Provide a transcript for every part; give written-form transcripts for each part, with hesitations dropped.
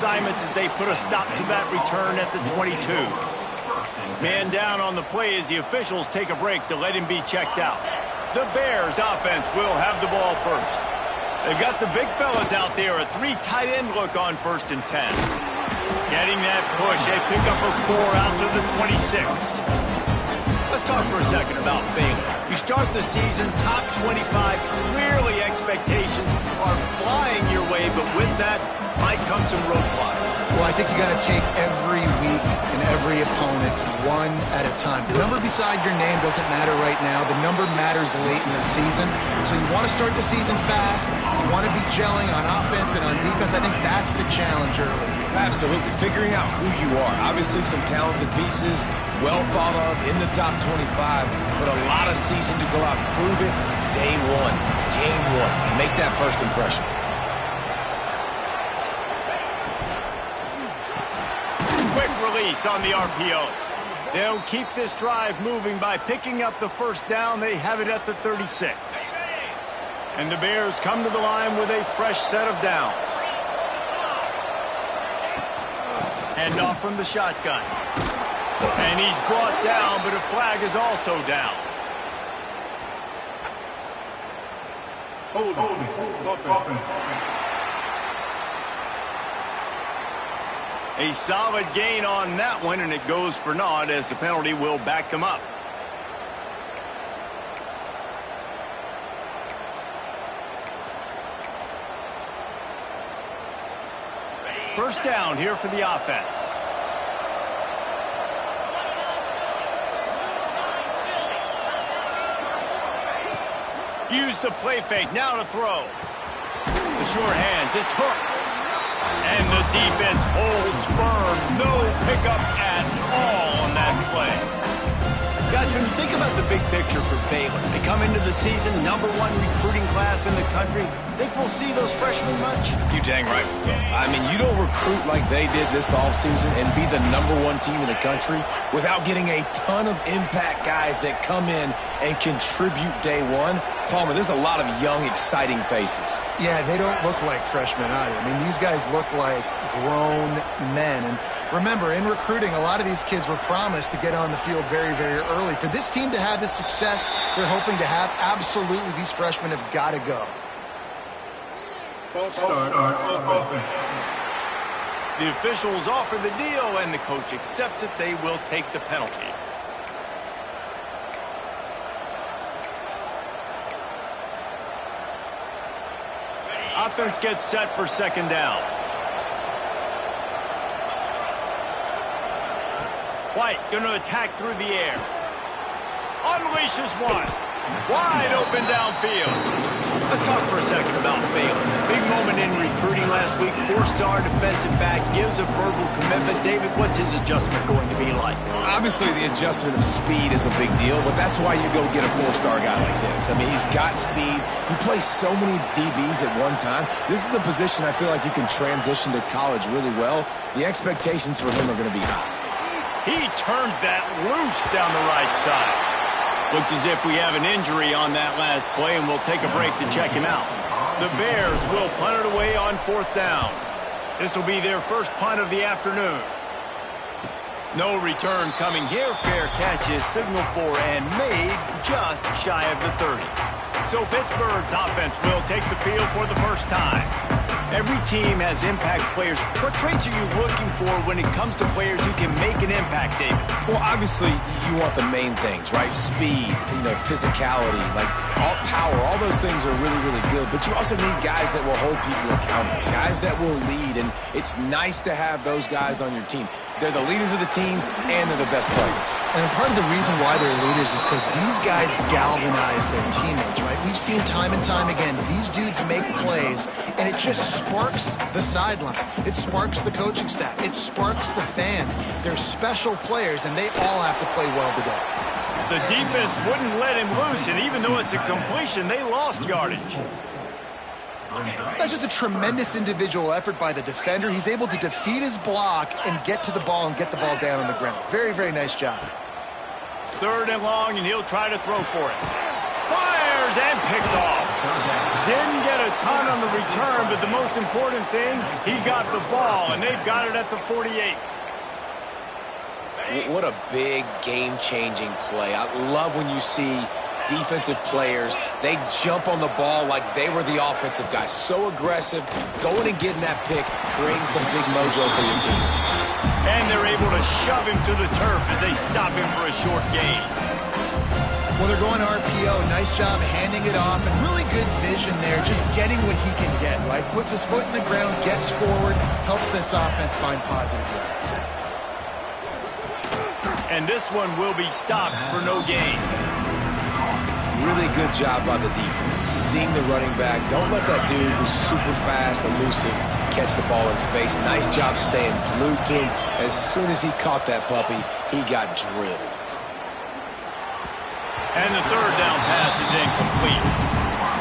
assignments as they put a stop to that return at the 22. Man down on the play as the officials take a break to let him be checked out. The Bears offense will have the ball first. They've got the big fellas out there, a 3 tight end look on 1st and 10. Getting that push, a pickup of 4 out to the 26. Let's talk for a second about Baylor. You start the season top 25, clearly expectations are flying your way, but with that might come some roadblocks. Well, I think you got to take every week and every opponent one at a time. The number beside your name doesn't matter right now. The number matters late in the season. So you want to start the season fast. You want to be gelling on offense and on defense. I think that's the challenge early. Absolutely. Figuring out who you are. Obviously some talented pieces, well thought of in the top 25, but a lot of season to go out and prove it. Day one, game one. Make that first impression. Quick release on the RPO. They'll keep this drive moving by picking up the first down. They have it at the 36. And the Bears come to the line with a fresh set of downs. Hand off from the shotgun. And he's brought down, but a flag is also down. A solid gain on that one, and it goes for naught as the penalty will back them up. First down here for the offense. Use the play fake, now to throw. The short hands, it's hooked. And the defense holds firm. No pickup at all on that play. Guys, when you think about the big picture for Baylor, they come into the season #1 recruiting class in the country. Think we'll see those freshmen much? You dang right we will. I mean, you don't recruit like they did this offseason and be the #1 team in the country without getting a ton of impact guys that come in and contribute day one. Palmer, there's a lot of young, exciting faces. Yeah, they don't look like freshmen either. I mean, these guys look like grown men. And remember, in recruiting, a lot of these kids were promised to get on the field very, very early. For this team to have the success they're hoping to have, absolutely these freshmen have got to go. False start. The officials offer the deal, and the coach accepts it. They will take the penalty. Offense gets set for second down. White going to attack through the air. Unleashes one. Wide open downfield. Let's talk for a second about Baylor. Big moment in recruiting last week. 4-star defensive back gives a verbal commitment. David, what's his adjustment going to be like? Obviously, the adjustment of speed is a big deal, but that's why you go get a 4-star guy like this. I mean, he's got speed. He plays so many DBs at one time. This is a position I feel like you can transition to college really well. The expectations for him are going to be high. He turns that loose down the right side. Looks as if we have an injury on that last play, and we'll take a break to check him out. The Bears will punt it away on 4th down. This will be their first punt of the afternoon. No return coming here. Fair catch is signaled for and made just shy of the 30. So Pittsburgh's offense will take the field for the first time. Every team has impact players. What traits are you looking for when it comes to players who can make an impact, David? Well, obviously, you want the main things, right? Speed, physicality, like all power. All those things are really, really good. But you also need guys that will hold people accountable, guys that will lead. And it's nice to have those guys on your team. They're the leaders of the team, and they're the best players. And part of the reason why they're leaders is because these guys galvanize their teammates, right? We've seen time and time again, these dudes make plays, and it just sparks the sideline. It sparks the coaching staff. It sparks the fans. They're special players, and they all have to play well today. The defense wouldn't let him loose, and even though it's a completion, they lost yardage. That's just a tremendous individual effort by the defender. He's able to defeat his block and get to the ball and get the ball down on the ground. Very, very nice job. 3rd and long, and he'll try to throw for it. Fires and picked off. Didn't get a ton on the return, but the most important thing, he got the ball, and they've got it at the 48. What a big game-changing play. I love when you see defensive players, they jump on the ball like they were the offensive guys. So aggressive, going and getting that pick, creating some big mojo for your team. And they're able to shove him to the turf as they stop him for a short gain. Well, they're going RPO. Nice job handing it off, and really good vision there, just getting what he can get, right? Puts his foot in the ground, gets forward, helps this offense find positive yards. And this one will be stopped for no gain. Really good job by the defense. Seeing the running back. Don't let that dude who's super fast, elusive, catch the ball in space. Nice job staying glued to him. As soon as he caught that puppy, he got drilled. And the third down pass is incomplete.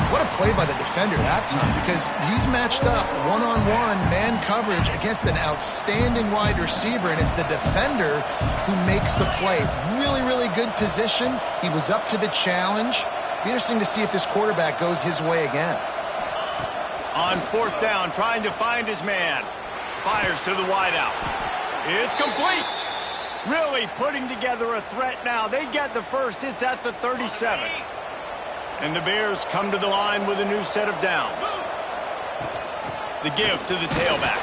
What a play by the defender that time, because he's matched up one-on-one man coverage against an outstanding wide receiver, and it's the defender who makes the play. Really, really good position. He was up to the challenge. Be interesting to see if this quarterback goes his way again. On fourth down, trying to find his man. Fires to the wideout. It's complete. Really putting together a threat now. They get the first. It's at the 37. And the Bears come to the line with a new set of downs. The give to the tailback.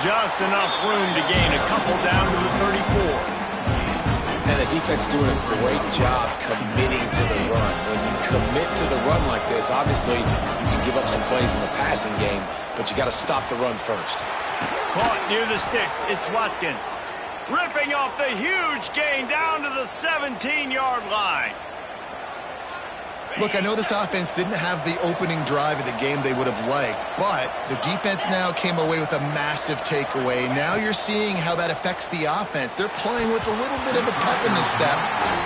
Just enough room to gain a couple down to the 34. And the defense doing a great job committing to the run. When you commit to the run like this, obviously you can give up some plays in the passing game, but you got to stop the run first. Caught near the sticks. It's Watkins. Ripping off the huge gain down to the 17-yard line. Look, I know this offense didn't have the opening drive of the game they would have liked, but the defense now came away with a massive takeaway. Now you're seeing how that affects the offense. They're playing with a little bit of a pep in the step.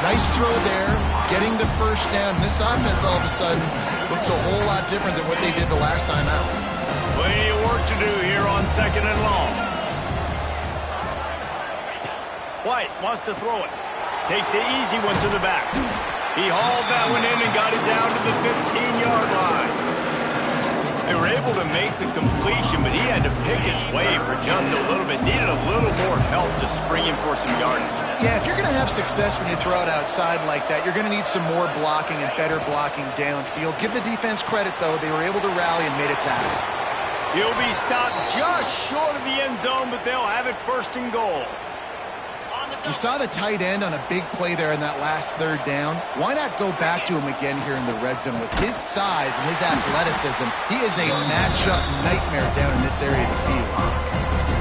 Nice throw there, getting the first down. This offense all of a sudden looks a whole lot different than what they did the last time out. Plenty of work to do here on second and long. White wants to throw it. Takes the easy one to the back. He hauled that one in and got it down to the 15-yard line. They were able to make the completion, but he had to pick his way for just a little bit. Needed a little more help to spring him for some yardage. Yeah, if you're going to have success when you throw it outside like that, you're going to need some more blocking and better blocking downfield. Give the defense credit, though. They were able to rally and made a tackle. He'll be stopped just short of the end zone, but they'll have it first and goal. You saw the tight end on a big play there in that last third down. Why not go back to him again here in the red zone? With his size and his athleticism, he is a matchup nightmare down in this area of the field.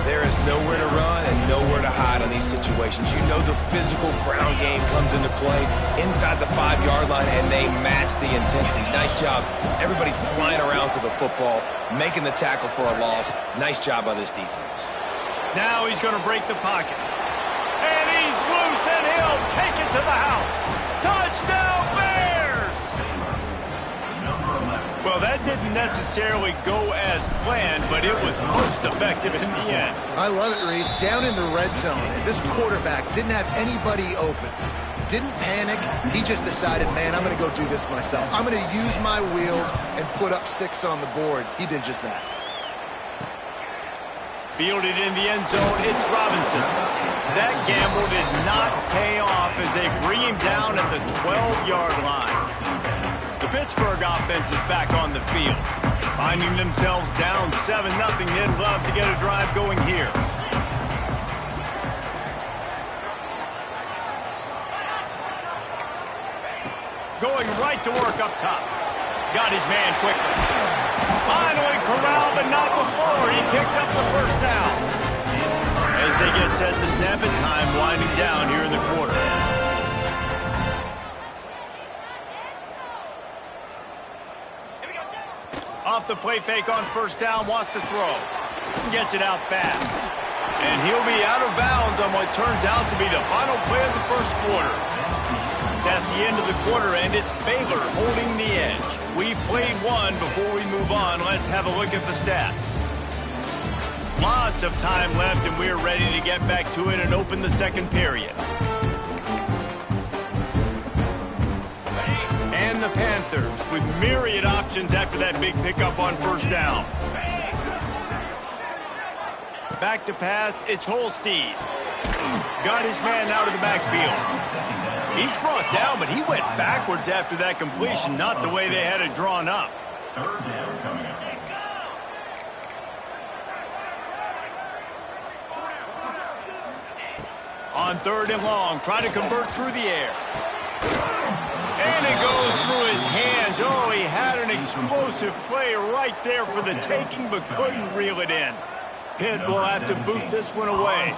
There is nowhere to run and nowhere to hide on these situations. You know the physical ground game comes into play inside the 5-yard line, and they match the intensity. Nice job. Everybody flying around to the football, making the tackle for a loss. Nice job by this defense. Now he's going to break the pocket. And he's loose, and he'll take it to the house. Touchdown, Bears! Well, that didn't necessarily go as planned, but it was most effective in the end. I love it, Reese. Down in the red zone, and this quarterback didn't have anybody open. Didn't panic. He just decided, man, I'm going to go do this myself. I'm going to use my wheels and put up 6 on the board. He did just that. Fielded in the end zone, it's Robinson. That gamble did not pay off as they bring him down at the 12-yard line. The Pittsburgh offense is back on the field. Finding themselves down 7-0, they'd love to get a drive going here. Going right to work up top. Got his man quickly. Finally corralled, but not before. He picks up the first down. As they get set to snap it, time winding down here in the quarter. Off the play fake on first down, wants to throw. Gets it out fast. And he'll be out of bounds on what turns out to be the final play of the first quarter. That's the end of the quarter, and it's Baylor holding the edge. We've played one. Before we move on, let's have a look at the stats. Lots of time left, and we're ready to get back to it and open the second period. And and the Panthers with myriad options after that big pickup on first down. Back to pass, it's Holstein. Got his man out of the backfield. He's brought down, but he went backwards after that completion, not the way they had it drawn up. On 3rd and long, try to convert through the air. And it goes through his hands. Oh, he had an explosive play right there for the taking, but couldn't reel it in. Pitt will have to boot this one away.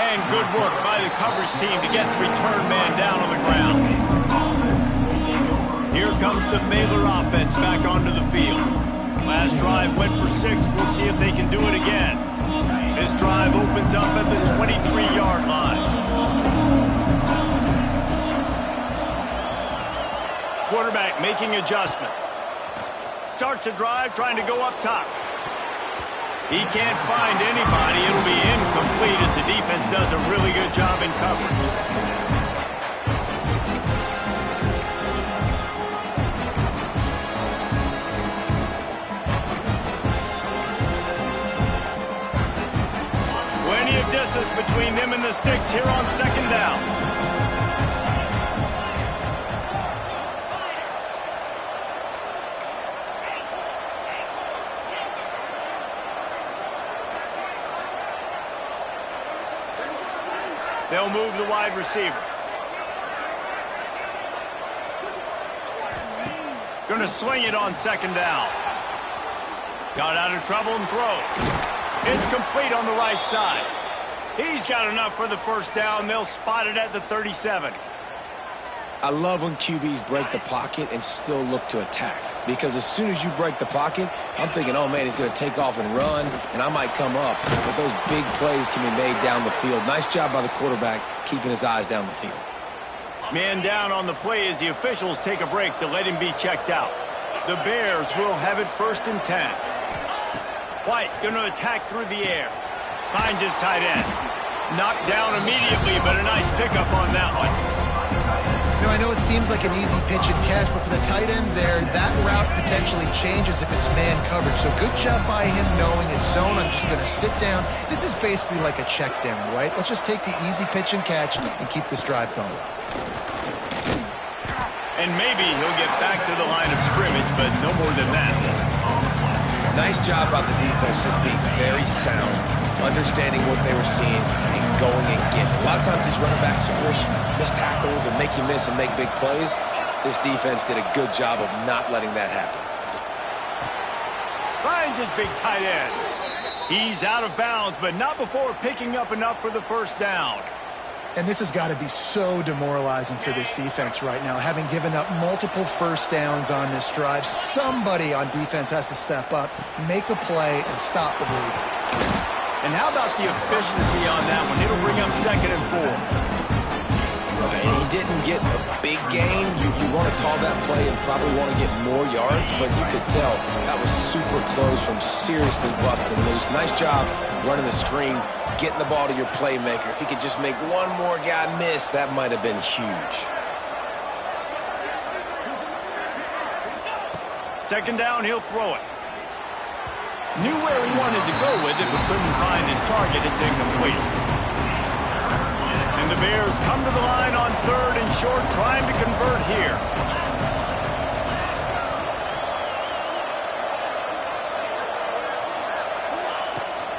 And good work by the coverage team to get the return man down on the ground. Here comes the Baylor offense back onto the field. Last drive went for 6. We'll see if they can do it again. This drive opens up at the 23-yard line. Quarterback making adjustments. Starts a drive trying to go up top. He can't find anybody. It'll be incomplete as the defense does a really good job in coverage. Plenty of distance between them and the sticks here on 2nd down. They'll move the wide receiver. Gonna swing it on 2nd down. Got out of trouble and throws. It's complete on the right side. He's got enough for the first down. They'll spot it at the 37. I love when QBs break the pocket and still look to attack. Because as soon as you break the pocket, I'm thinking, oh, man, he's going to take off and run, and I might come up. But those big plays can be made down the field. Nice job by the quarterback keeping his eyes down the field. Man down on the play as the officials take a break to let him be checked out. The Bears will have it 1st and 10. White going to attack through the air. Finds his tight end. Knocked down immediately, but a nice pickup on that one. You know, I know it seems like an easy pitch and catch, but for the tight end there, that route potentially changes if it's man coverage. So good job by him knowing it's zone. I'm just going to sit down. This is basically like a check down, right? Let's just take the easy pitch and catch and keep this drive going. And maybe he'll get back to the line of scrimmage, but no more than that. Nice job by the defense, just being very sound, understanding what they were seeing, and going and getting it. A lot of times these running backs force missed tackles and make you miss and make big plays. This defense did a good job of not letting that happen. Finds his big tight end. He's out of bounds, but not before picking up enough for the first down. And this has got to be so demoralizing for this defense right now. Having given up multiple first downs on this drive, somebody on defense has to step up, make a play, and stop the bleeding. And how about the efficiency on that one? It'll bring up 2nd and 4. And he didn't get a big gain. You want to call that play and probably want to get more yards, but you could tell that was super close from seriously busting loose. Nice job running the screen, getting the ball to your playmaker. If he could just make one more guy miss, that might have been huge. 2nd down, he'll throw it. Knew where he wanted to go with it, but couldn't find his target. It's incomplete. And the Bears come to the line on 3rd and short, trying to convert here.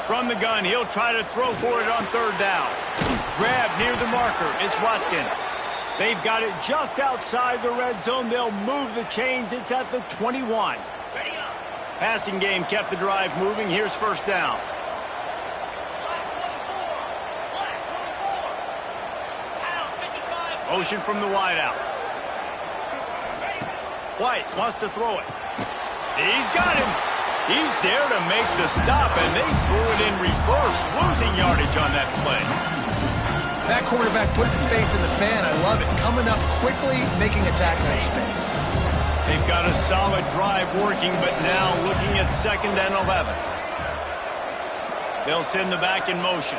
From the gun, he'll try to throw for it on 3rd down. Grab near the marker. It's Watkins. They've got it just outside the red zone. They'll move the chains. It's at the 21. Passing game kept the drive moving. Here's 1st down. Motion from the wideout. White wants to throw it. He's got him. He's there to make the stop, and they threw it in reverse, losing yardage on that play. That quarterback putting space in the fan. I love it. Coming up quickly, making a tackle in space. They've got a solid drive working, but now looking at 2nd and 11. They'll send the back in motion.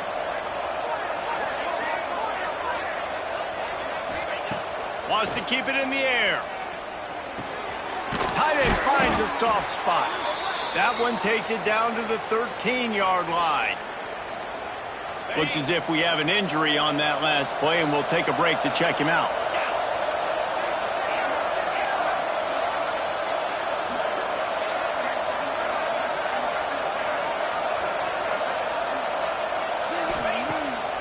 Wants to keep it in the air. Tight end finds a soft spot. That one takes it down to the 13-yard line. Looks as if we have an injury on that last play, and we'll take a break to check him out.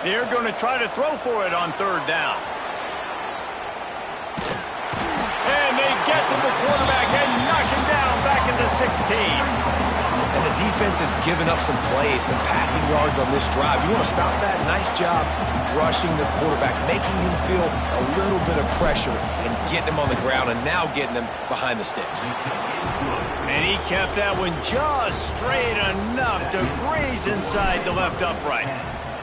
They're going to try to throw for it on third down. And they get to the quarterback and knock him down back at the 16. And the defense has given up some plays, some passing yards on this drive. You want to stop that? Nice job rushing the quarterback, making him feel a little bit of pressure and getting him on the ground and now getting him behind the sticks. And he kept that one just straight enough to graze inside the left upright.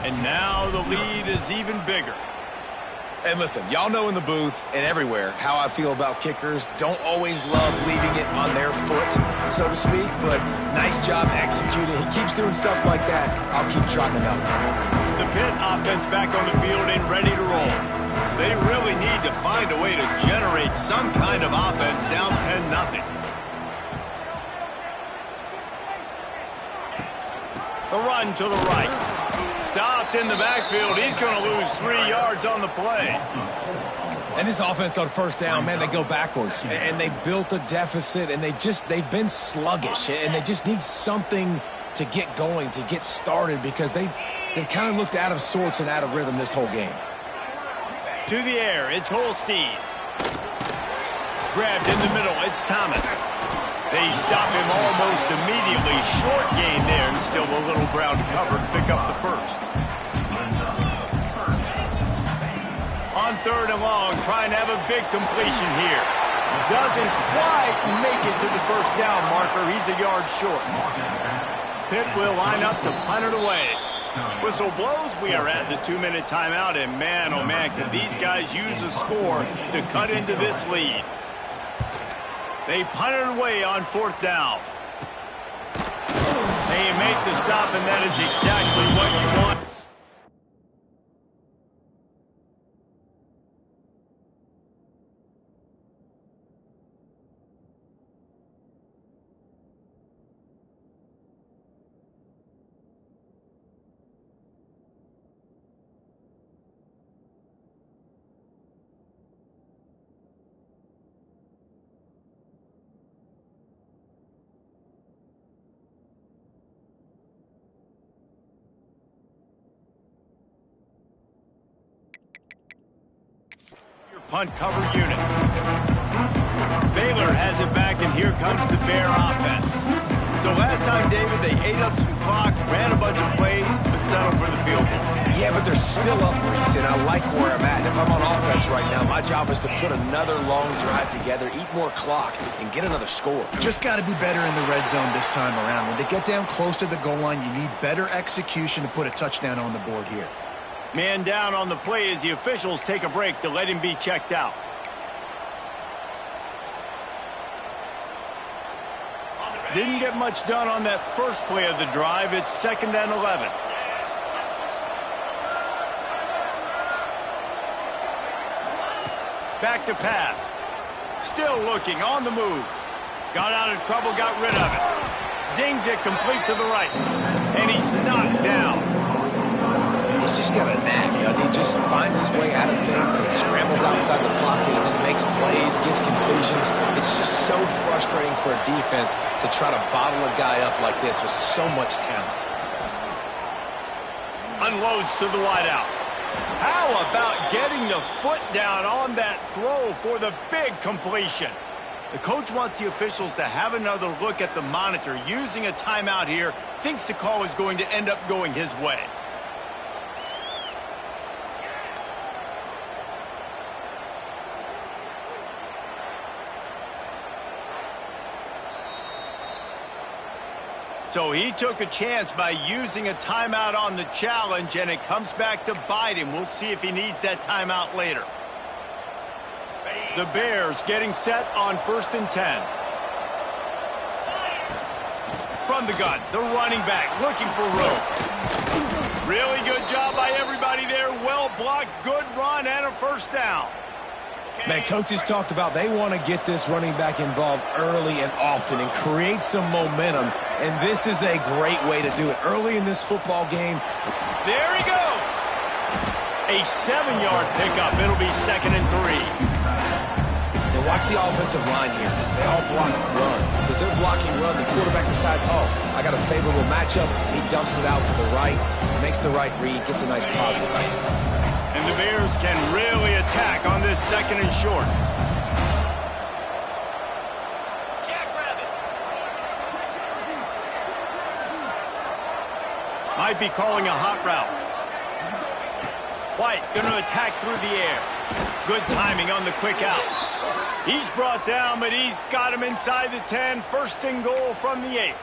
And now the lead is even bigger. And listen, y'all know in the booth and everywhere how I feel about kickers. Don't always love leaving it on their foot, so to speak, but nice job executing. He keeps doing stuff like that. I'll keep trotting him out. The Pitt offense back on the field and ready to roll. They really need to find a way to generate some kind of offense down 10-0. The run to the right. Stopped in the backfield. He's going to lose 3 yards on the play. And this offense on first down, man, they go backwards. And they built a deficit, and they've been sluggish. And they just need something to get going, to get started, because they've kind of looked out of sorts and out of rhythm this whole game. To the air, it's Holstein. Grabbed in the middle, it's Thomas. They stop him almost immediately. Short gain there, and still a little ground to cover to pick up the first. On third and long, trying to have a big completion here. Doesn't quite make it to the first down marker. He's a yard short. Pitt will line up to punt it away. Whistle blows. We are at the 2-minute timeout, and man, oh man, could these guys use a score to cut into this lead. They punt it away on fourth down. They make the stop, and that is exactly what you want. Punt cover unit. Baylor has it back, and here comes the Bear offense. So last time, David, they ate up some clock, ran a bunch of plays, but settled for the field goal. Yeah, but they're still up, Reese, and I like where I'm at. If I'm on offense right now, my job is to put another long drive together, eat more clock, and get another score. Just got to be better in the red zone this time around. When they get down close to the goal line, you need better execution to put a touchdown on the board here. Man down on the play as the officials take a break to let him be checked out. Didn't get much done on that first play of the drive. It's 2nd and 11. Back to pass. Still looking on the move. Got out of trouble, got rid of it. Zings it complete to the right. And he's knocked down. He's just got a knack, doesn't he? Just finds his way out of things and scrambles outside the pocket and then makes plays, gets completions. It's just so frustrating for a defense to try to bottle a guy up like this with so much talent. Unloads to the wideout. How about getting the foot down on that throw for the big completion? The coach wants the officials to have another look at the monitor. Using a timeout here, thinks the call is going to end up going his way. So he took a chance by using a timeout on the challenge, and it comes back to bite him. We'll see if he needs that timeout later. The Bears getting set on 1st and 10. From the gun, the running back looking for room. Really good job by everybody there. Well blocked, good run, and a first down. Man, coaches talked about they want to get this running back involved early and often and create some momentum, and this is a great way to do it early in this football game. There he goes. A 7-yard pickup. It'll be 2nd and 3. And watch the offensive line here. They all block run. Because they're blocking run, the quarterback decides, oh, I got a favorable matchup. He dumps it out to the right, makes the right read, gets a nice positive out. And the Bears can really attack on this 2nd and short. Might be calling a hot route. White going to attack through the air. Good timing on the quick out. He's brought down, but he's got him inside the 10. 1st and goal from the 8.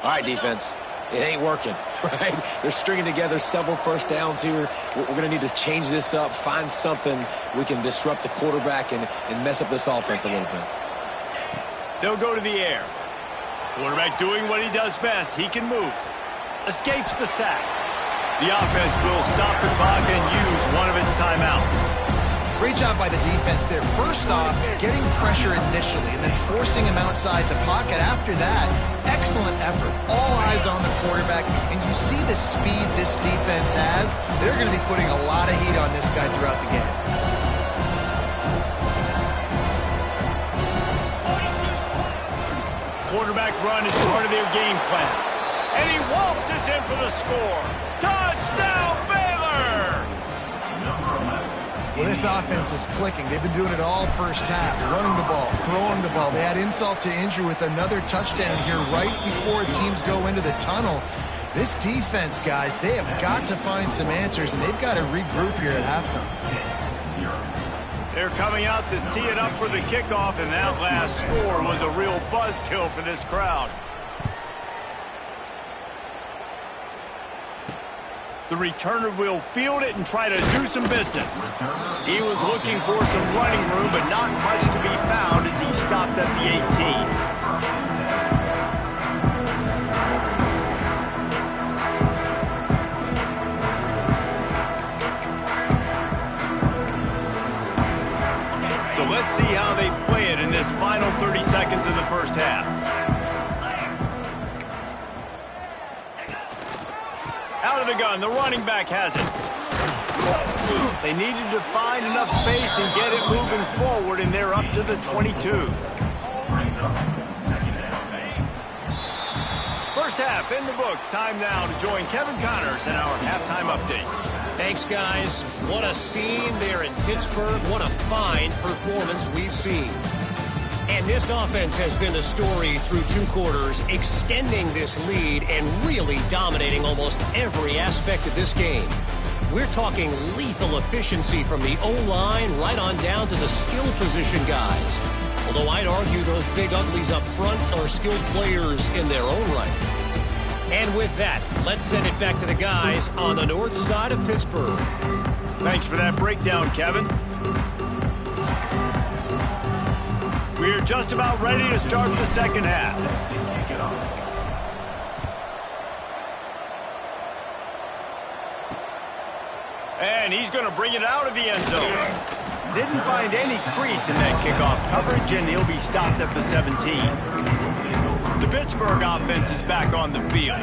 All right, defense. It ain't working, right? They're stringing together several first downs here. We're going to need to change this up, find something we can disrupt the quarterback and mess up this offense a little bit. They'll go to the air. Quarterback doing what he does best. He can move. Escapes the sack. The offense will stop the clock and use one of its timeouts. Great job by the defense there. First off, getting pressure initially and then forcing him outside the pocket. After that, excellent effort. All eyes on the quarterback. And you see the speed this defense has. They're going to be putting a lot of heat on this guy throughout the game. Quarterback run is part of their game plan. And he waltzes in for the score. Touchdown, Baylor! Well, this offense is clicking. They've been doing it all first half, running the ball, throwing the ball. They add insult to injury with another touchdown here right before teams go into the tunnel. This defense, guys, they have got to find some answers, and they've got to regroup here at halftime. They're coming out to tee it up for the kickoff, and that last score was a real buzzkill for this crowd. The returner will field it and try to do some business. He was looking for some running room, but not much to be found as he stopped at the 18. So let's see how they play it in this final 30 seconds of the first half. Out of the gun, the running back has it. They needed to find enough space and get it moving forward, and they're up to the 22. First half in the books. Time now to join Kevin Connors in our halftime update. Thanks, guys. What a scene there in Pittsburgh. What a fine performance we've seen. And this offense has been the story through 2 quarters, extending this lead and really dominating almost every aspect of this game. We're talking lethal efficiency from the O-line right on down to the skill position guys. Although I'd argue those big uglies up front are skilled players in their own right. And with that, let's send it back to the guys on the north side of Pittsburgh. Thanks for that breakdown, Kevin. We're just about ready to start the second half. And he's going to bring it out of the end zone. Didn't find any crease in that kickoff coverage, and he'll be stopped at the 17. The Pittsburgh offense is back on the field.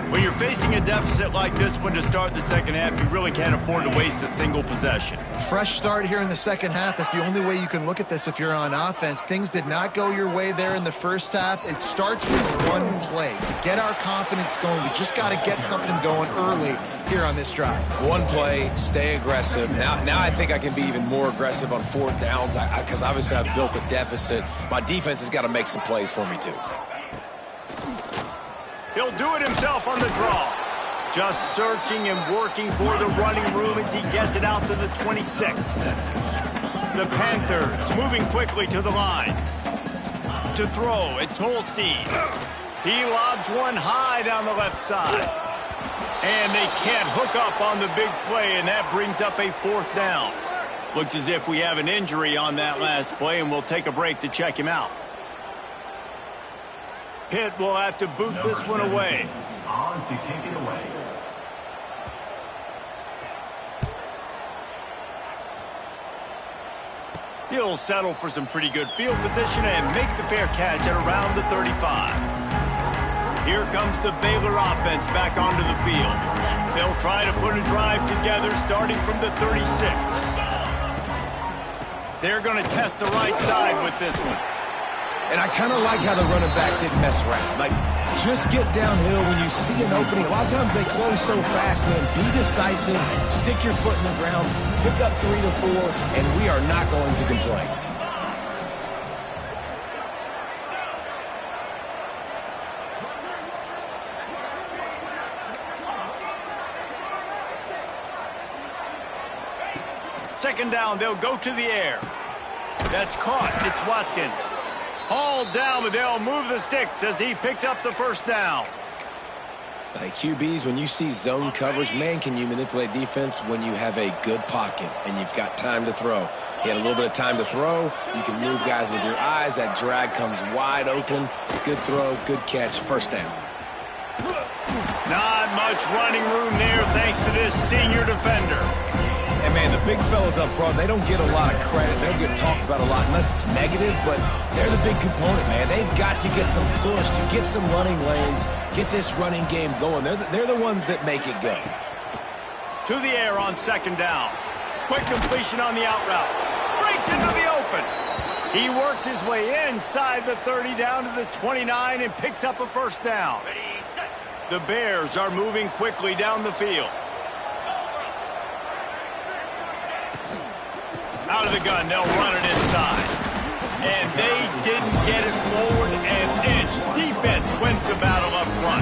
When you're facing a deficit like this one to start the second half, you really can't afford to waste a single possession. Fresh start here in the second half. That's the only way you can look at this if you're on offense. Things did not go your way there in the first half. It starts with one play. To get our confidence going, we just got to get something going early here on this drive. One play, stay aggressive. Now I think I can be even more aggressive on 4th downs because obviously I've built a deficit. My defense has got to make some plays for me too. He'll do it himself on the draw. Just searching and working for the running room as he gets it out to the 26. The Panthers moving quickly to the line. To throw, it's Holstein. He lobs one high down the left side. And they can't hook up on the big play, and that brings up a 4th down. Looks as if we have an injury on that last play, and we'll take a break to check him out. Pitt will have to boot this one away. On to kick it away. He'll settle for some pretty good field position and make the fair catch at around the 35. Here comes the Baylor offense back onto the field. They'll try to put a drive together starting from the 36. They're going to test the right side with this one. And I kind of like how the running back didn't mess around. Like, just get downhill when you see an opening. A lot of times they close so fast, man. Be decisive, stick your foot in the ground, pick up 3 to 4, and we are not going to complain. Second down, they'll go to the air. That's caught. It's Watkins. Hauled down, but they'll move the sticks as he picks up the first down. Like QBs, when you see zone coverage, man, can you manipulate defense when you have a good pocket and you've got time to throw. He had a little bit of time to throw. You can move guys with your eyes. That drag comes wide open. Good throw, good catch, first down. Not much running room there thanks to this senior defender. And, man, the big fellas up front, they don't get a lot of credit. They don't get talked about a lot unless it's negative, but they're the big component, man. They've got to get some push to get some running lanes, get this running game going. They're the ones that make it go. To the air on second down. Quick completion on the out route. Breaks into the open. He works his way inside the 30 down to the 29 and picks up a first down. The Bears are moving quickly down the field. Out of the gun, they'll run it inside. And they didn't get it forward an inch. Defense wins the battle up front.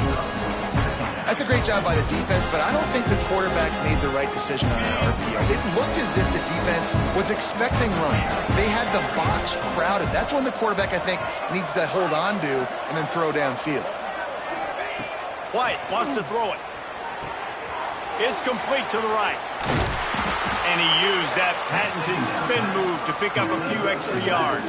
That's a great job by the defense, but I don't think the quarterback made the right decision on that RPO. It looked as if the defense was expecting run. They had the box crowded. That's when the quarterback, I think, needs to hold on to and then throw downfield. White wants to throw it. It's complete to the right. And he used that patented spin move to pick up a few extra yards.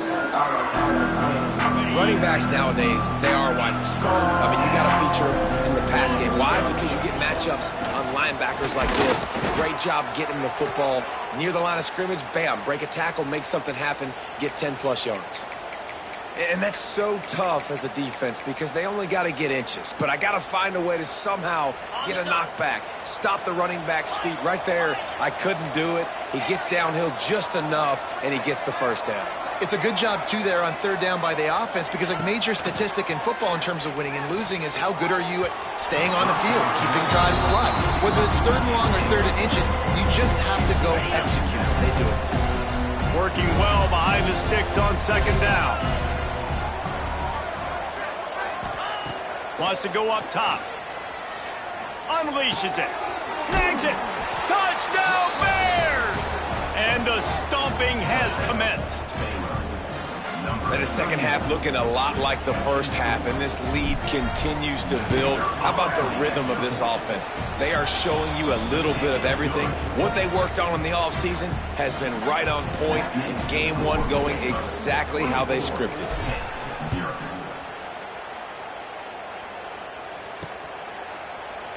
Running backs nowadays, they are wide receivers. I mean, you got to feature in the pass game. Why? Because you get matchups on linebackers like this. Great job getting the football near the line of scrimmage. Bam, break a tackle, make something happen, get 10-plus yards. And that's so tough as a defense because they only got to get inches. But I got to find a way to somehow get a knockback, stop the running back's feet right there. I couldn't do it. He gets downhill just enough, and he gets the first down. It's a good job, too, there on third down by the offense because a major statistic in football in terms of winning and losing is how good are you at staying on the field, keeping drives alive. Whether it's third and long or third and inch, you just have to go execute. They do it. Working well behind the sticks on second down. Wants to go up top. Unleashes it. Snags it. Touchdown Bears! And the stomping has commenced. And the second half looking a lot like the first half, and this lead continues to build. How about the rhythm of this offense? They are showing you a little bit of everything. What they worked on in the offseason has been right on point in game one, going exactly how they scripted.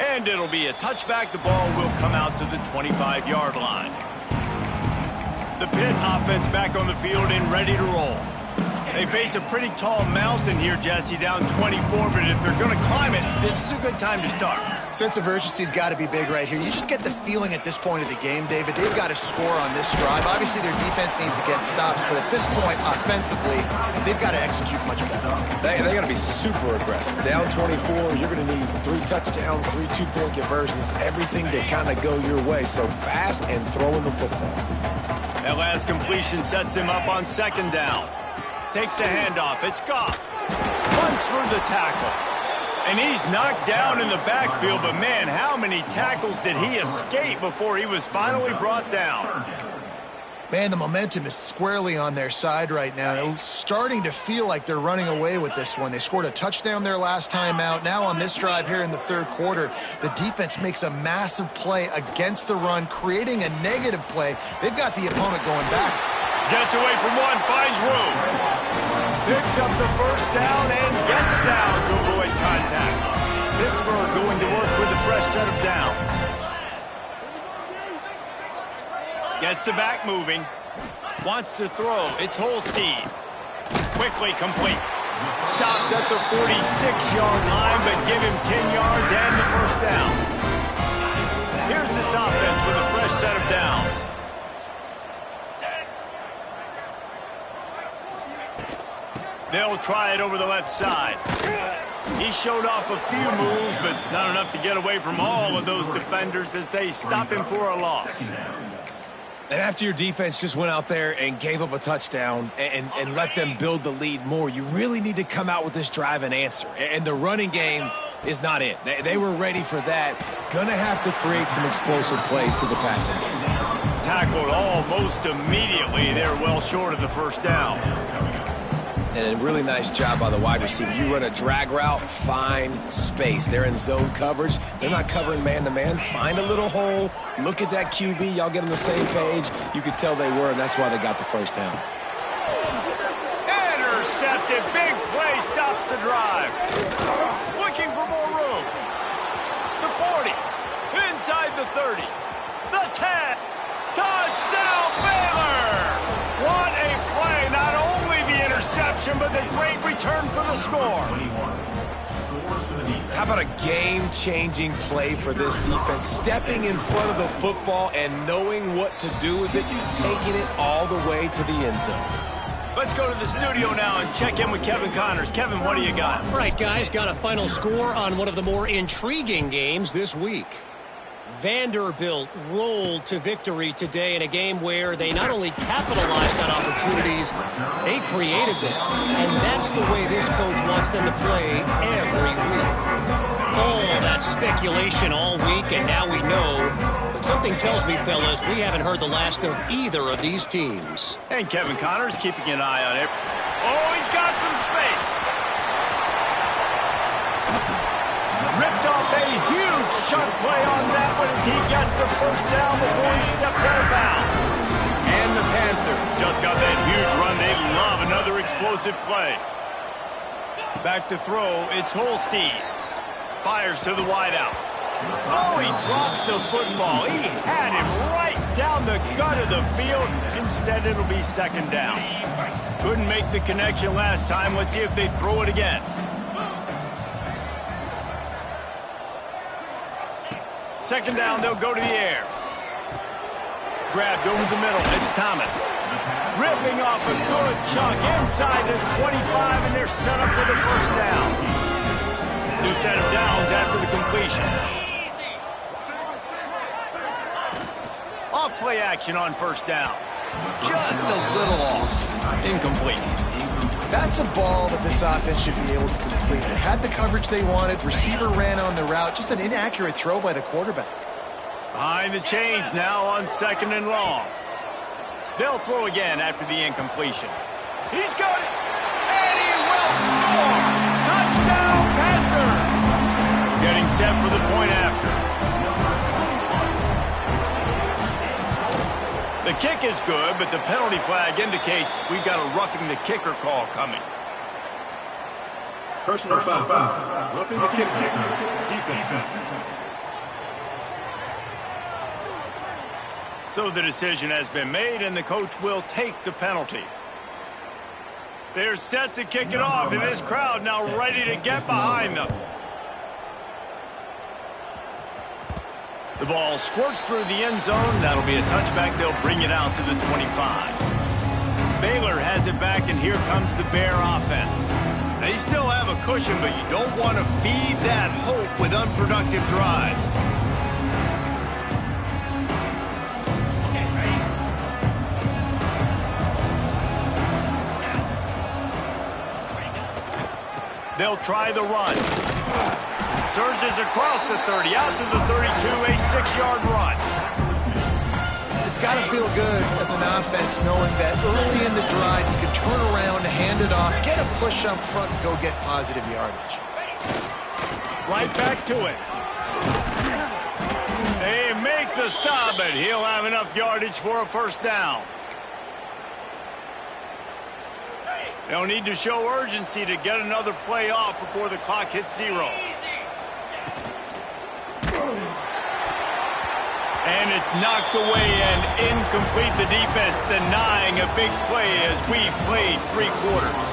And it'll be a touchback. The ball will come out to the 25-yard line. The Pitt offense back on the field and ready to roll. They face a pretty tall mountain here, Jesse, down 24, but if they're going to climb it, this is a good time to start. Sense of urgency's got to be big right here. You just get the feeling at this point of the game, David, they've got to score on this drive. Obviously, their defense needs to get stops, but at this point, offensively, they've got to execute much better. They got to be super aggressive. Down 24, you're going to need 3 touchdowns, 3 two-point conversions, everything to kind of go your way. So fast and throwing the football. That last completion sets him up on second down. Takes the handoff. It's Goff. Runs through the tackle. And he's knocked down in the backfield, but man, how many tackles did he escape before he was finally brought down? Man, the momentum is squarely on their side right now. It's starting to feel like they're running away with this one. They scored a touchdown their last time out. Now on this drive here in the third quarter, the defense makes a massive play against the run, creating a negative play. They've got the opponent going back. Gets away from one, finds room. Picks up the first down and gets down to avoid contact. Pittsburgh going to work with a fresh set of downs. Gets the back moving. Wants to throw. It's Holstein. Quickly complete. Stopped at the 46-yard line, but give him 10 yards and the first down. Here's this offense with a fresh set of downs. They'll try it over the left side. He showed off a few moves, but not enough to get away from all of those defenders as they stop him for a loss. And after your defense just went out there and gave up a touchdown and let them build the lead more, you really need to come out with this drive and answer. And the running game is not it. They were ready for that. Gonna have to create some explosive plays to the passing game. Tackled almost immediately. They're well short of the first down. And a really nice job by the wide receiver. You run a drag route, find space. They're in zone coverage. They're not covering man-to-man. Find a little hole. Look at that QB. Y'all get on the same page. You could tell they were, and that's why they got the first down. Intercepted. Big play stops the drive. Looking for more room. The 40. Inside the 30. The 10. Touchdown, Baylor! What a play. Not only the interception, but the great return for the score. How about a game-changing play for this defense? Stepping in front of the football and knowing what to do with it, taking it all the way to the end zone. Let's go to the studio now and check in with Kevin Connors. Kevin, what do you got? All right, guys, got a final score on one of the more intriguing games this week. Vanderbilt rolled to victory today in a game where they not only capitalized on opportunities, they created them. And that's the way this coach wants them to play every week. All that speculation all week, and now we know. But something tells me, fellas, we haven't heard the last of either of these teams. And Kevin Connors keeping an eye on it. Oh, he's got some space. Ripped off a huge chunk play on that one as he gets the first down before he steps out of bounds. And the Panthers just got that huge run. They love another explosive play. Back to throw. It's Holstein. Fires to the wideout. Oh, he drops the football. He had him right down the gut of the field. Instead, it'll be second down. Couldn't make the connection last time. Let's see if they throw it again. Second down, they'll go to the air. Grabbed over the middle. It's Thomas. Ripping off a good chunk inside the 25, and they're set up with the first down. New set of downs after the completion. Off play action on first down. Just a little off. Incomplete. That's a ball that this offense should be able to complete. They had the coverage they wanted. Receiver ran on the route. Just an inaccurate throw by the quarterback. Behind the chains now on second and long. They'll throw again after the incompletion. He's got it. And he will score. Touchdown, Panthers. Getting set for the point after. The kick is good, but the penalty flag indicates we've got a roughing the kicker call coming. Personal foul. Roughing the kicker. Defense. So the decision has been made, and the coach will take the penalty. They're set to kick it off, and this crowd now ready to get behind them. The ball squirts through the end zone. That'll be a touchback. They'll bring it out to the 25. Baylor has it back, and here comes the Bear offense. They still have a cushion, but you don't want to feed that hope with unproductive drives. They'll try the run. Surges across the 30, out to the 32, a 6-yard run. It's got to feel good as an offense knowing that early in the drive you can turn around, hand it off, get a push up front, and go get positive yardage. Right back to it. They make the stop, but he'll have enough yardage for a first down. They'll need to show urgency to get another play off before the clock hits 0. And it's knocked away and incomplete. The defense denying a big play as we played 3 quarters.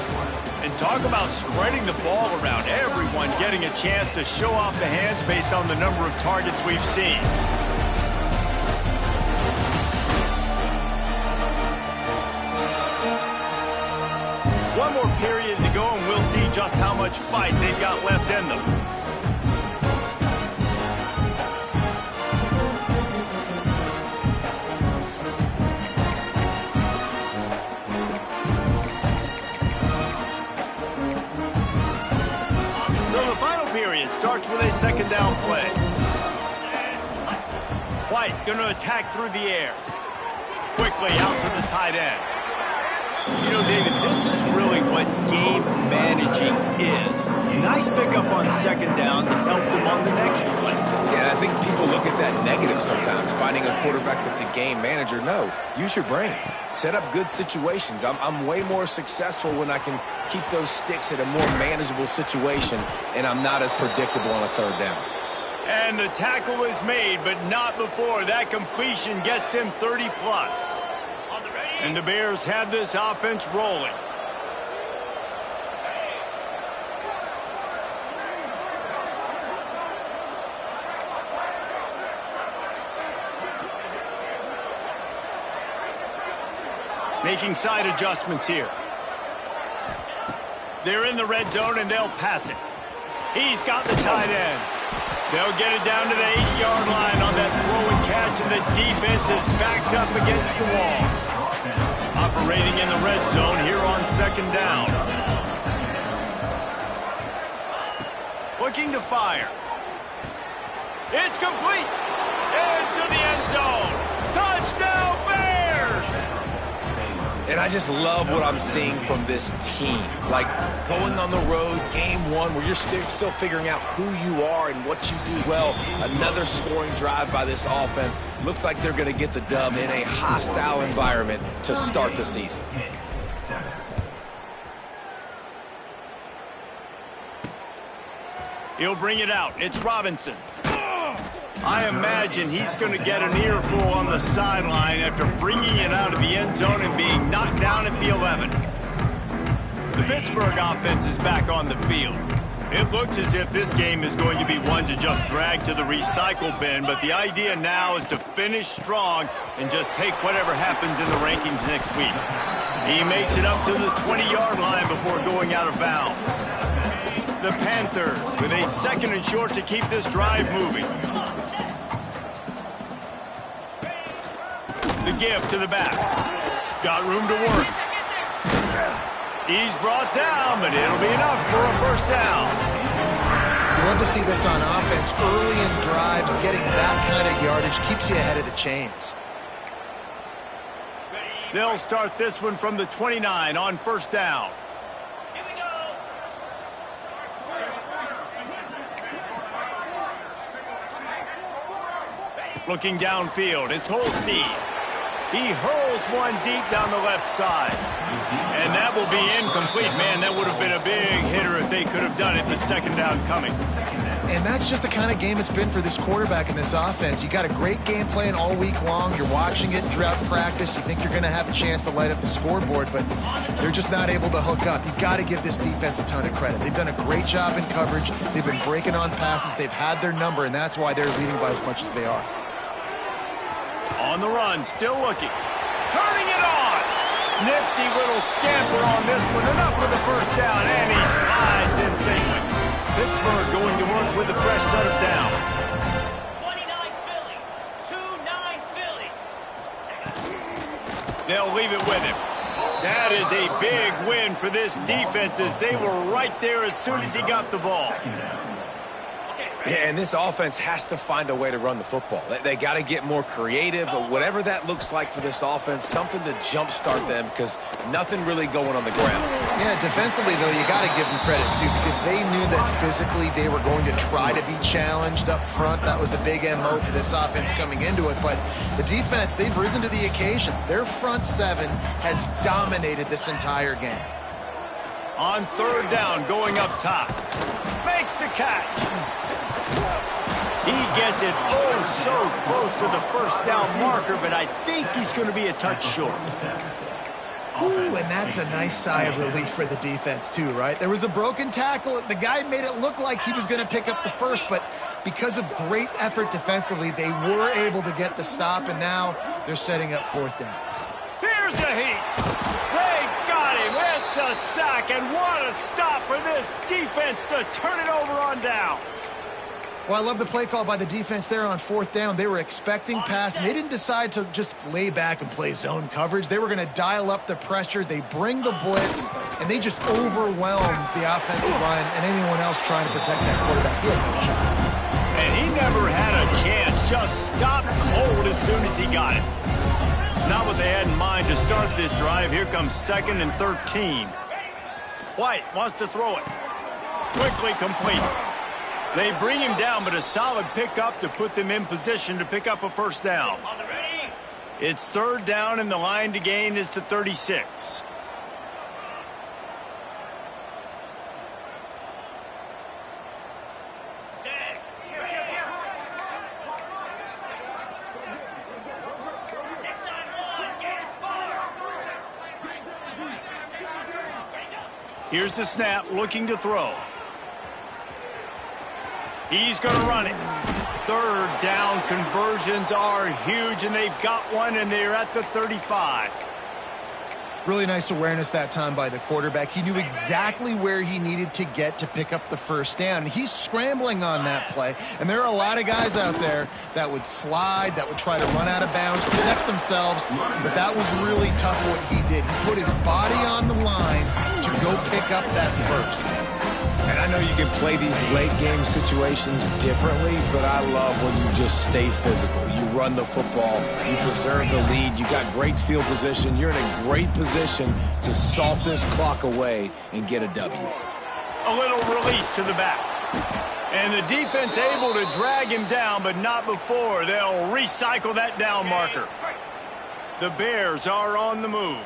And talk about spreading the ball around. Everyone getting a chance to show off the hands based on the number of targets we've seen. One more period to go, and we'll see just how much fight they've got left in them. Starts with a second down play. White going to attack through the air. Quickly out to the tight end. You know, David, this is really what game managing is. Nice pickup on second down to help them on the next play. Yeah, I think people look at that negative sometimes, finding a quarterback that's a game manager. No, use your brain. Set up good situations. I'm way more successful when I can keep those sticks at a more manageable situation, and I'm not as predictable on a third down. And the tackle is made, but not before that completion gets them 30-plus. And the Bears have this offense rolling. Making side adjustments here. They're in the red zone, and they'll pass it. He's got the tight end. They'll get it down to the 8-yard line on that throw and catch, and the defense is backed up against the wall. Operating in the red zone here on second down. Looking to fire. It's complete. Into the end zone. Touchdown, Bears! And I just love what I'm seeing from this team. Like going on the road, game one, where you're still figuring out who you are and what you do well. Another scoring drive by this offense. Looks like they're going to get the dub in a hostile environment to start the season. He'll bring it out. It's Robinson. I imagine he's going to get an earful on the sideline after bringing it out of the end zone and being knocked down at the 11. The Pittsburgh offense is back on the field. It looks as if this game is going to be one to just drag to the recycle bin, but the idea now is to finish strong and just take whatever happens in the rankings next week. He makes it up to the 20-yard line before going out of bounds. The Panthers with a second and short to keep this drive moving. The give to the back. Got room to work. He's brought down, but it'll be enough for a first down. You love to see this on offense. Early in drives, getting that kind of yardage keeps you ahead of the chains. They'll start this one from the 29 on first down. Looking downfield, it's Holstein. He hurls one deep down the left side. And that will be incomplete. Man, that would have been a big hitter if they could have done it, but second down coming. And that's just the kind of game it's been for this quarterback in this offense. You got a great game plan all week long. You're watching it throughout practice. You think you're going to have a chance to light up the scoreboard, but they're just not able to hook up. You've got to give this defense a ton of credit. They've done a great job in coverage. They've been breaking on passes. They've had their number, and that's why they're leading by as much as they are. On the run, still looking. Turning it on! Nifty little scamper on this one. Enough for the first down, and he slides in safely. Pittsburgh going to work with a fresh set of downs. 29 Philly. 2-9 Philly. They'll leave it with him. That is a big win for this defense as they were right there as soon as he got the ball. Yeah, and this offense has to find a way to run the football. They got to get more creative, but whatever that looks like for this offense, something to jumpstart them because nothing really going on the ground. Yeah, defensively, though, you got to give them credit, too, because they knew that physically they were going to try to be challenged up front. That was a big MO for this offense coming into it, but the defense, they've risen to the occasion. Their front seven has dominated this entire game. On third down, going up top. Makes the catch. He gets it oh so close to the first down marker, but I think he's going to be a touch short. Ooh, and that's a nice sigh of relief for the defense too, right? There was a broken tackle. The guy made it look like he was going to pick up the first, but because of great effort defensively, they were able to get the stop, and now they're setting up fourth down. Here's a heat. They got him. It's a sack, and what a stop for this defense to turn it over on downs. Well, I love the play call by the defense there on fourth down. They were expecting pass, and they didn't decide to just lay back and play zone coverage. They were going to dial up the pressure. They bring the blitz, and they just overwhelm the offensive line and anyone else trying to protect that quarterback. He had no shot. And he never had a chance. Just stopped cold as soon as he got it. Not what they had in mind to start this drive. Here comes 2nd and 13. White wants to throw it. Quickly complete. They bring him down, but a solid pickup to put them in position to pick up a first down. It's third down, and the line to gain is the 36. Here's the snap, looking to throw. He's going to run it. Third down conversions are huge, and they've got one, and they're at the 35. Really nice awareness that time by the quarterback. He knew exactly where he needed to get to pick up the first down. He's scrambling on that play, and there are a lot of guys out there that would slide, that would try to run out of bounds, protect themselves, but that was really tough what he did. He put his body on the line to go pick up that first. And I know you can play these late-game situations differently, but I love when you just stay physical. You run the football, you preserve the lead, you got great field position, you're in a great position to salt this clock away and get a W. A little release to the back. And the defense able to drag him down, but not before. They'll recycle that down marker. The Bears are on the move.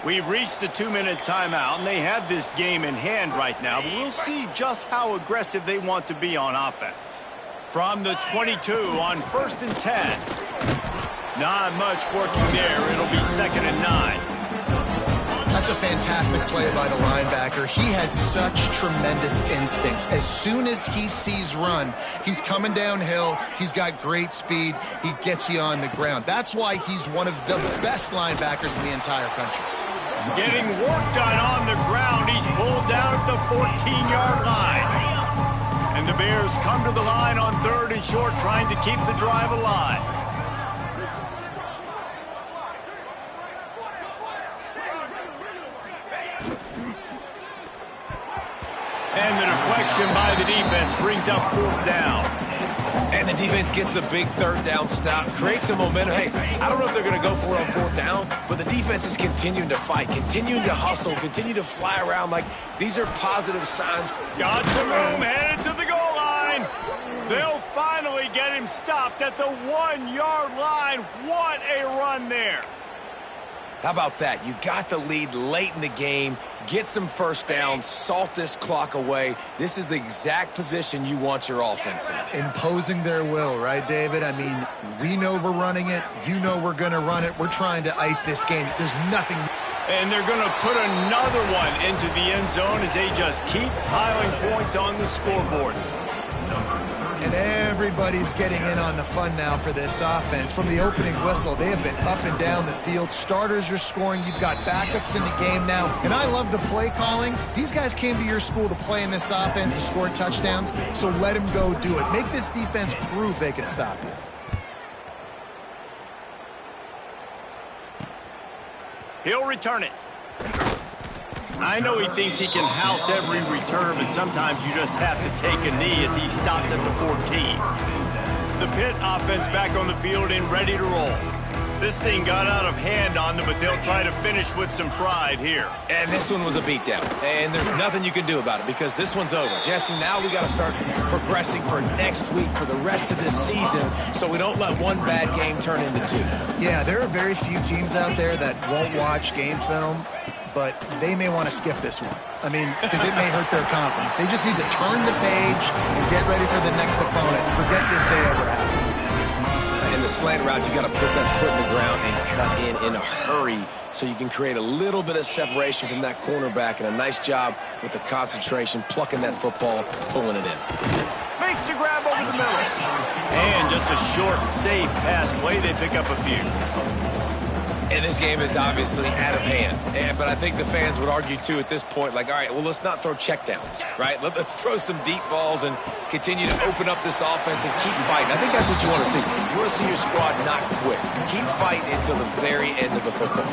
We've reached the 2-minute timeout, and they have this game in hand right now, but we'll see just how aggressive they want to be on offense. From the 22 on 1st and 10. Not much working there. It'll be 2nd and 9. That's a fantastic play by the linebacker. He has such tremendous instincts. As soon as he sees run, he's coming downhill. He's got great speed. He gets you on the ground. That's why he's one of the best linebackers in the entire country. Getting work done on the ground. He's pulled down at the 14-yard line. And the Bears come to the line on 3rd and short, trying to keep the drive alive. And the deflection by the defense brings up 4th down. And the defense gets the big 3rd down stop, creates some momentum. Hey, I don't know if they're going to go for it on 4th down, but the defense is continuing to fight, continuing to hustle, continue to fly around. Like, these are positive signs. Got some room, headed to the goal line. They'll finally get him stopped at the 1-yard line. What a run there. How about that? You got the lead late in the game, get some first downs, salt this clock away. This is the exact position you want your offense in. Imposing their will, right, David? I mean, we know we're running it. You know we're going to run it. We're trying to ice this game. There's nothing. And they're going to put another one into the end zone as they just keep piling points on the scoreboard. And everybody's getting in on the fun now for this offense. From the opening whistle, they have been up and down the field. Starters are scoring. You've got backups in the game now. And I love the play calling. These guys came to your school to play in this offense, to score touchdowns, so let them go do it. Make this defense prove they can stop you. He'll return it. I know he thinks he can house every return, but sometimes you just have to take a knee as he stopped at the 14. The Pitt offense back on the field and ready to roll. This thing got out of hand on them, but they'll try to finish with some pride here. And this one was a beatdown, and there's nothing you can do about it because this one's over. Jesse, now we got to start progressing for next week, for the rest of this season, so we don't let one bad game turn into 2. Yeah, there are very few teams out there that won't watch game film. but they may want to skip this one. I mean, because it may hurt their confidence. They just need to turn the page and get ready for the next opponent. Forget this day ever happened. In the slant route, you got to put that foot in the ground and cut in a hurry so you can create a little bit of separation from that cornerback, and a nice job with the concentration, plucking that football, pulling it in. Makes the grab over the middle. And just a short, safe pass play. They pick up a few. And this game is obviously out of hand. But I think the fans would argue, too, at this point, like, all right, well, let's not throw checkdowns, right? Let's throw some deep balls and continue to open up this offense and keep fighting. I think that's what you want to see. You want to see your squad not quit. Keep fighting until the very end of the football.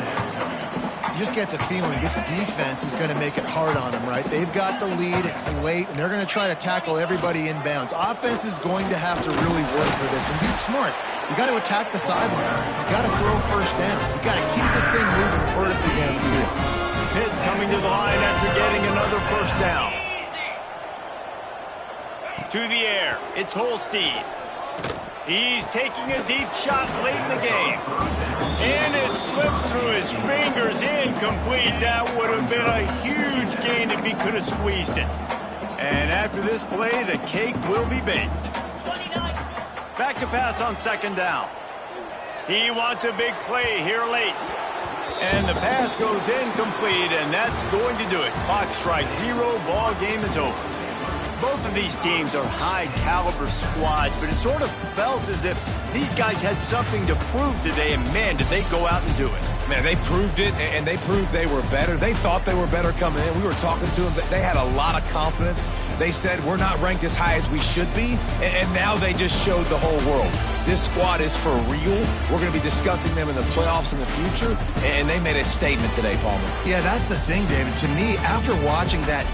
You just get the feeling this defense is going to make it hard on them, right? They've got the lead, it's late, and they're going to try to tackle everybody inbounds. Offense is going to have to really work for this and be smart. You got to attack the sidelines. You got to throw first downs. You got to keep this thing moving vertically down the field. Pitt coming to the line after getting another first down. To the air, it's Holstein. He's taking a deep shot late in the game. And it slips through his fingers, incomplete. That would have been a huge gain if he could have squeezed it. And after this play, the cake will be baked. Back to pass on second down. He wants a big play here late. And the pass goes incomplete, and that's going to do it. Clock strikes 0, ball game is over. Both of these teams are high-caliber squads, but it sort of felt as if these guys had something to prove today, and, man, did they go out and do it. Man, they proved it, and they proved they were better. They thought they were better coming in. We were talking to them. They had a lot of confidence. They said, we're not ranked as high as we should be, and now they just showed the whole world. This squad is for real. We're going to be discussing them in the playoffs in the future, and they made a statement today, Palmer. Yeah, that's the thing, David. To me, after watching that